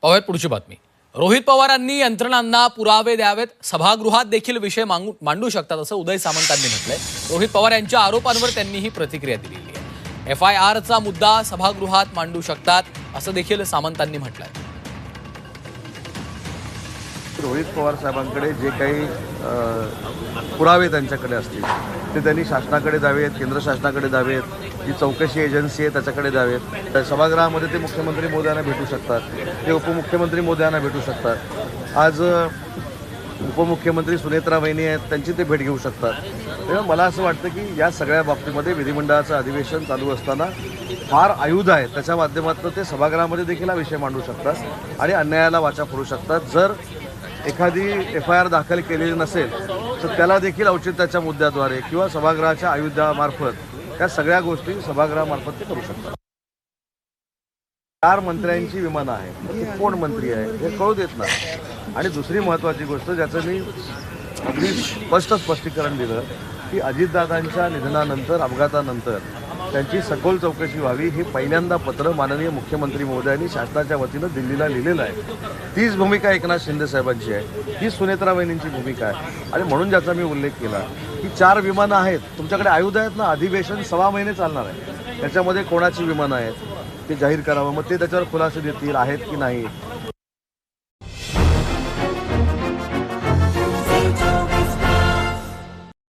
पाहूयात पुढची बातमी। रोहित पवारांनी यंत्रणांना पुरावे द्यावेत, सभागृहात देखील विषय मांडू शकतात असं उदय सामंतांनी म्हटलंय। रोहित पवार यांच्या आरोपांवर त्यांनी ही प्रतिक्रिया दिली आहे। FIRचा मुद्दा सभागृहात मांडू शकतात असं देखील सामंतांनी म्हटलंय। रोहित पवार साहेबांकडे जे काही पुरावे त्यांच्याकडे असतील ते त्यांनी शासनाकडे द्यावेत, केंद्र शासनाकडे द्यावेत, जी चौकशी एजन्सी आहे त्याच्याकडे द्यावेत। सभागृहामध्ये ते मुख्यमंत्री महोदयांना भेटू शकतात, ते उपमुख्यमंत्री महोदयांना भेटू शकतात। आज उपमुख्यमंत्री सुनेत्रा वहिनी आहेत, त्यांची ते भेट घेऊ शकतात। तेव्हा मला असं वाटतं की या सगळ्या बाबतीमध्ये विधिमंडळाचं अधिवेशन चालू असताना फार आयुध आहे, त्याच्या माध्यमातून ते सभागृहामध्ये देखील हा विषय मांडू शकतात आणि अन्यायाला वाचा फोडू शकतात। जर एखादी FIR दाखल केलेली नसेल तर त्याला देखील औचित्याच्या मुद्द्याद्वारे किंवा सभागृहाच्या आयुध्यामार्फत या सगळ्या गोष्टी सभागृहामार्फत ते करू शकतात। 4 मंत्र्यांची विमानं आहेत, ते कोण मंत्री आहे हे कळू देत नाही। आणि दुसरी महत्त्वाची गोष्ट ज्याचं मी अगदी स्पष्टीकरण दिलं की अजितदादांच्या निधनानंतर, अपघातानंतर त्यांची सखोल चौकशी व्हावी हे पहिल्यांदा पत्र माननीय मुख्यमंत्री महोदयांनी शासनाच्या वतीनं दिल्लीला लिहिलेलं आहे। तीच भूमिका एकनाथ शिंदे साहेबांची आहे, ही सुनेत्रा वहिनींची भूमिका आहे। आणि म्हणून ज्याचा मी उल्लेख केला की 4 विमानं आहेत, तुमच्याकडे आयुध आहेत ना, अधिवेशन 6 महिने चालणार आहे, त्याच्यामध्ये कोणाची विमानं आहेत ते जाहीर करावं, मग ते त्याच्यावर खुलासे देतील आहेत की नाही